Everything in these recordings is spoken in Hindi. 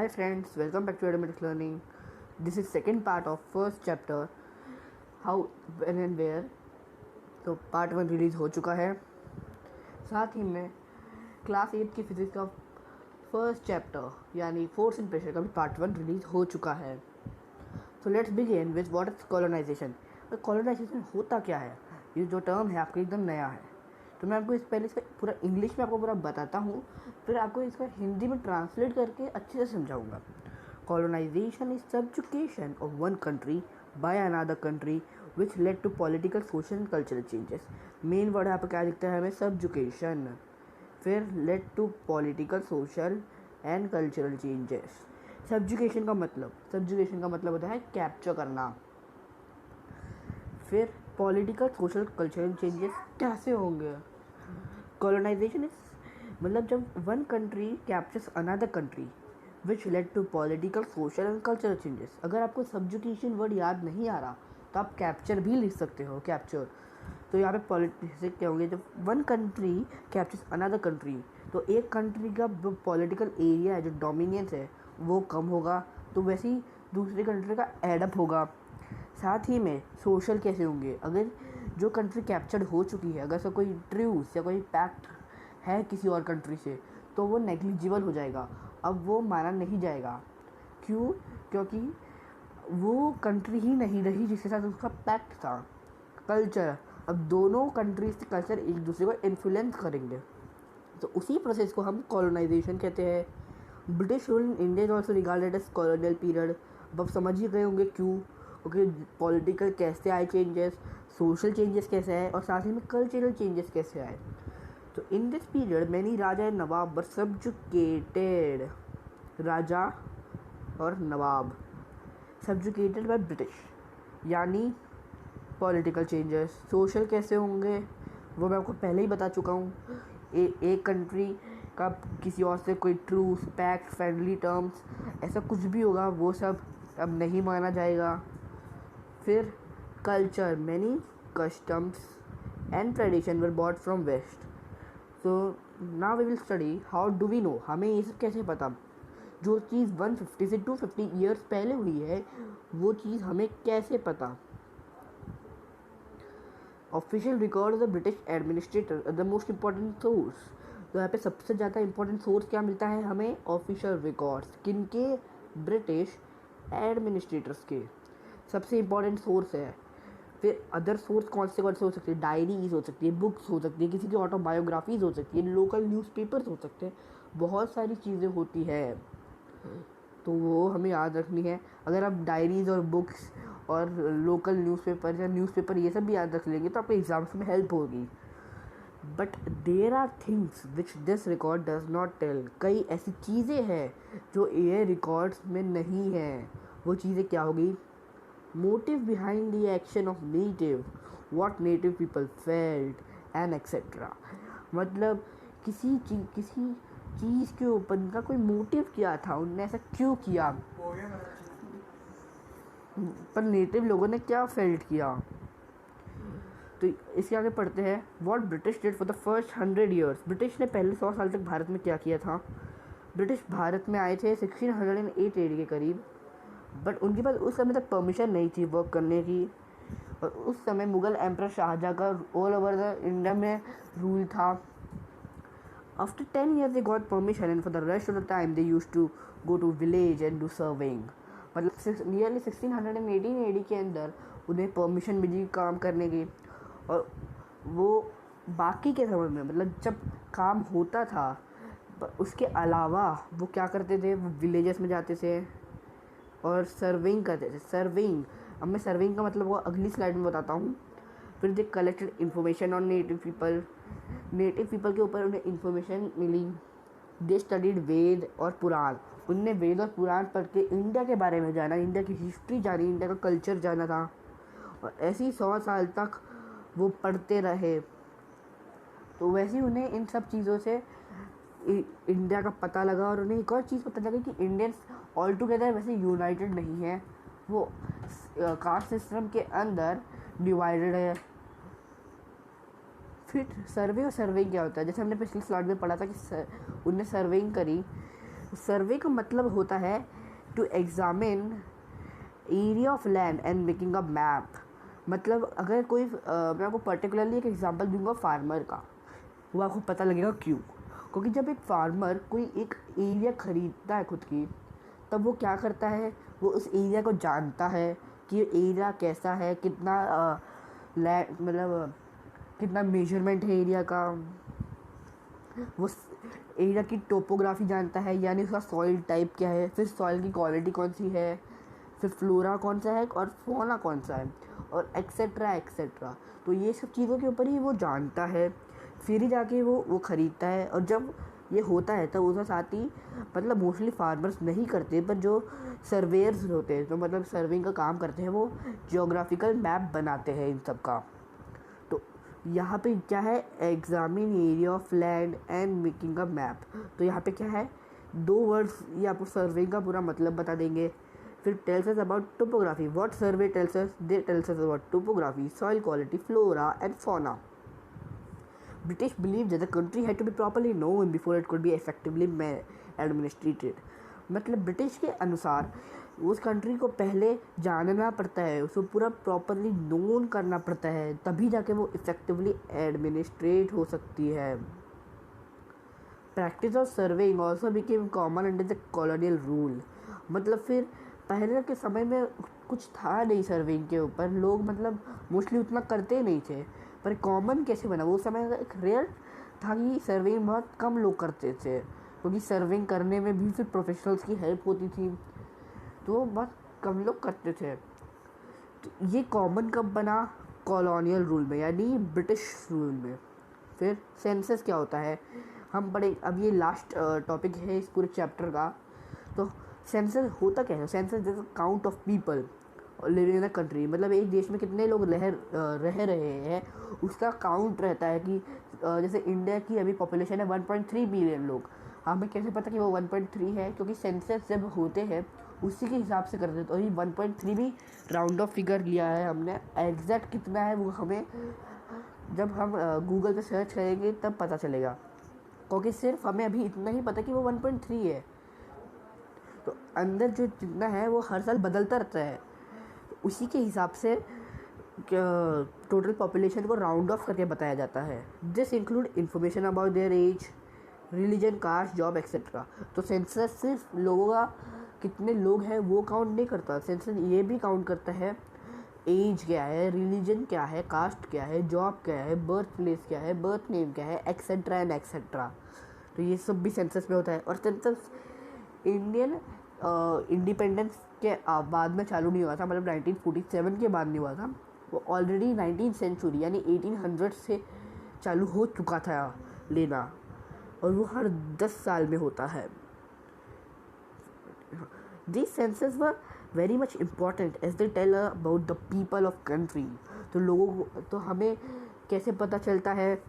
Hi friends, welcome back to Automatic Learning. This is second part of first chapter, how, when and where. तो पार्ट 1 रिलीज़ हो चुका है। साथ ही में क्लास 8 की फिजिक्स का फर्स्ट चैप्टर यानी फोर्स एंड प्रेशर का भी पार्ट 1 रिलीज़ हो चुका है। So let's begin with what is colonization. तो कॉलोनाइजेशन होता क्या है? ये जो टर्म है आपको एकदम नया है, तो मैं आपको पहले इसका पूरा इंग्लिश में आपको पूरा बताता हूँ, फिर आपको इसका हिंदी में ट्रांसलेट करके अच्छे से समझाऊंगा। Colonization is subjugation of one country by another country which led to political, social and cultural changes. Main word यहाँ पर क्या दिखता है हमें? सब्जुकेशन, फिर led to political, social and cultural changes. Subjugation का मतलब होता है कैप्चर करना। फिर पॉलिटिकल, सोशल, कल्चरल चेंजेस कैसे होंगे? कॉलोनाइजेशन इज मतलब जब one country captures another country which led to political, social and cultural changes. अगर आपको सब्जुकेशन वर्ड याद नहीं आ रहा तो आप कैप्चर भी लिख सकते हो, कैप्चर। तो यहाँ पे पॉलिटिक्स क्या होंगे? जब one country captures another country, तो एक कंट्री का जो पॉलिटिकल एरिया है, जो डोमिनेंस है, वो कम होगा, तो वैसे ही दूसरी कंट्री का एडअप होगा। साथ ही में सोशल कैसे होंगे? अगर जो कंट्री कैप्चर्ड हो चुकी है, अगर उसका कोई ट्रूस या कोई पैक्ट है किसी और कंट्री से, तो वो नेग्लिजिबल हो जाएगा, अब वो माना नहीं जाएगा। क्यों? क्योंकि वो कंट्री ही नहीं रही जिसके साथ उसका पैक्ट था। कल्चर, अब दोनों कंट्रीज के कल्चर एक दूसरे को इन्फ्लुएंस करेंगे, तो उसी प्रोसेस को हम कॉलोनाइजेशन कहते हैं। British rule in India is also regarded as colonial period. अब आप समझ ही गए होंगे क्यों, क्योंकि पॉलिटिकल कैसे आए चेंजेस, सोशल चेंजेस कैसे आए, और साथ ही में कल्चरल चेंजेस कैसे आए। तो in this period many raja and nawab were subjugated. Raja और नवाब सब्जुकेटेड बाय ब्रिटिश, यानी पॉलिटिकल चेंजेस। सोशल कैसे होंगे वो मैं आपको पहले ही बता चुका हूँ। एक कंट्री का किसी और से कोई ट्रूस, पैक्ट, फ्रेंडली टर्म्स, ऐसा कुछ भी होगा, वो सब अब नहीं माना जाएगा। फिर culture, many customs and tradition were bought from west. So now we will study how do we know, हमें ये सब कैसे पता? जो चीज़ 150 से 250 ईयर्स पहले हुई है, वो चीज़ हमें कैसे पता? Official record of the British administrator the most important source. तो यहाँ पे सबसे ज़्यादा इंपॉर्टेंट सोर्स क्या मिलता है हमें? Official records. किनके? ब्रिटिश एडमिनिस्ट्रेटर्स के सबसे इम्पॉर्टेंट सोर्स है। फिर अदर सोर्स कौन से हो सकते हैं? डायरीज हो सकती है, बुक्स हो सकती है, किसी की ऑटोबायोग्राफीज हो सकती है, लोकल न्यूज़पेपर्स हो सकते हैं, बहुत सारी चीज़ें होती है, तो वो हमें याद रखनी है। अगर आप डायरीज़ और बुक्स और लोकल न्यूज़पेपर या न्यूज़पेपर ये सब भी याद रख लेंगे तो आपके एग्ज़ाम्स में हेल्प होगी। But there are things which this record does not tell. कई ऐसी चीज़ें हैं जो ये रिकॉर्ड्स में नहीं हैं। वो चीज़ें क्या होगी? Motive behind the action of native, what native people felt and etcetera. मतलब किसी चीज़ के ऊपर उनका कोई मोटिव क्या था, उनने ऐसा क्यों किया, पर नेटिव लोगों ने क्या फेल्ट किया। तो इसके आगे पढ़ते हैं what British did for the first 100 years. British ने पहले 100 साल तक भारत में क्या किया था? ब्रिटिश भारत में आए थे 1608 एडी के करीब, बट उनके पास उस समय तक परमिशन नहीं थी वर्क करने की, और उस समय मुगल एम्परर शाहजहाँ का ऑल ओवर द इंडिया में रूल था। After 10 years they got permission and for the rest of the time they used to go to village and do serving। मतलब नियरली 1618 एडी के अंदर उन्हें परमिशन मिली काम करने की, और वो बाकी के समय में मतलब जब काम होता था उसके अलावा वो क्या करते थे? वो विलेजेस में जाते थे और सर्विंग करते थे। सर्विंग, अब मैं सर्विंग का मतलब वो अगली स्लाइड में बताता हूँ। फिर they collected information on native people के ऊपर उन्हें इन्फॉर्मेशन मिली। दे स्टडीड वेद और पुराण, उनने वेद और पुराण पढ़ के इंडिया के बारे में जाना, इंडिया की हिस्ट्री जानी, इंडिया का कल्चर जाना था, और ऐसे ही 100 साल तक वो पढ़ते रहे। तो वैसे ही उन्हें इन सब चीज़ों से इंडिया का पता लगा, और उन्हें एक और चीज़ पता लगी कि इंडियंस ऑल टुगेदर वैसे यूनाइटेड नहीं है, वो कास्ट सिस्टम के अंदर डिवाइडेड है। फिर सर्वे और सर्विंग क्या होता है? जैसे हमने पिछली स्लाइड में पढ़ा था कि उनने सर्विंग करी, सर्वे का मतलब होता है to examine area of land and making a map. मतलब अगर कोई मैं आपको पर्टिकुलरली एक एग्जांपल दूंगा फार्मर का, वो आपको पता लगेगा क्यों। क्योंकि जब एक फार्मर कोई एक एरिया ख़रीदता है खुद की, तब वो क्या करता है, वो उस एरिया को जानता है कि एरिया कैसा है, कितना लैंड मतलब कितना मेजरमेंट है एरिया का, वो एरिया की टोपोग्राफी जानता है, यानी उसका सॉइल टाइप क्या है, फिर सॉइल की क्वालिटी कौन सी है, फिर फ्लोरा कौन सा है और फोना कौन सा है, और एक्सेट्रा एक्सेट्रा। तो ये सब चीज़ों के ऊपर ही वो जानता है, फिर ही जाके वो ख़रीदता है। और जब ये होता है तब उसके साथ ही मतलब मोस्टली फार्मर्स नहीं करते, पर जो सर्वेयर्स होते हैं, जो मतलब सर्विंग का काम करते हैं, वो जियोग्राफिकल मैप बनाते हैं इन सब का। तो यहाँ पे क्या है, examine area of land and making a map. तो यहाँ पे क्या है, 2 वर्ड्स ये आपको सर्वे का पूरा मतलब बता देंगे। फिर tells us about topography, what survey tells us, they tells us about topography, soil quality, flora and fauna. British believed that the country had to be properly known before it could be effectively administrated। मतलब ब्रिटिश के अनुसार उस कंट्री को पहले जानना पड़ता है, उसको पूरा प्रॉपरली नोन करना पड़ता है, तभी जाके वो इफेक्टिवली एडमिनिस्ट्रेट हो सकती है। Practice of surveying also became common under the colonial rule. मतलब फिर पहले के समय में कुछ था नहीं सर्वेइंग के ऊपर, लोग मतलब मोस्टली उतना करते नहीं थे, पर कॉमन कैसे बना, वो समय एक रेयर था कि सर्वेइंग बहुत कम लोग करते थे, क्योंकि सर्वेइंग करने में भी फिर प्रोफेशनल्स की हेल्प होती थी, तो बहुत कम लोग करते थे। तो ये कॉमन कब बना, कॉलोनियल रूल में, यानी ब्रिटिश रूल में। फिर सेंसस क्या होता है हम पढ़े, अब ये लास्ट टॉपिक है इस पूरे चैप्टर का। तो सेंसस होता क्या है, सेंसस जैसे count of people living in a country, मतलब एक देश में कितने लोग रह रहे हैं उसका काउंट रहता है। कि जैसे इंडिया की अभी पॉपुलेशन है 1.3 बिलियन लोग, हमें कैसे पता कि वो 1.3 है, क्योंकि सेंसस जब होते हैं उसी के हिसाब से करते हैं। तो ये 1.3 भी राउंड ऑफ फिगर लिया है हमने, एग्जैक्ट कितना है वो हमें जब हम गूगल पे सर्च करेंगे तब पता चलेगा, क्योंकि सिर्फ हमें अभी इतना ही पता कि वो 1.3 है। तो अंदर जो जितना है वो हर साल बदलता रहता है, तो उसी के हिसाब से टोटल पॉपुलेशन को राउंड ऑफ करके बताया जाता है। This include information about their age, religion, caste, job etcetera. तो सेंसस सिर्फ लोगों का कितने लोग हैं वो काउंट नहीं करता, सेंसस ये भी काउंट करता है एज क्या है, रिलीजन क्या है, कास्ट क्या है, जॉब क्या है, बर्थ प्लेस क्या है, बर्थ नेम क्या है, एक्सेट्रा एंड एक्सेट्रा। तो ये सब भी सेंसस में होता है। और सेंसस इंडियन इंडिपेंडेंस के बाद में चालू नहीं हुआ था, मतलब 1947 के बाद नहीं हुआ था, वो ऑलरेडी 19th सेंचुरी यानी 1800 से चालू हो चुका था लेना, और वो हर 10 साल में होता है। These census were very much important as they tell about the people of country। तो लोगों को, तो हमें कैसे पता चलता है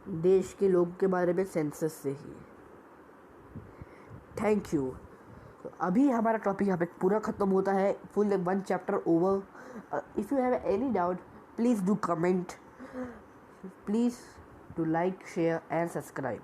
देश के लोग के बारे में, सेंसस से ही। Thank you. तो अभी हमारा टॉपिक यहाँ पे पूरा ख़त्म होता है, full 1 chapter over. If you have any doubt please do comment, please do like, share and subscribe.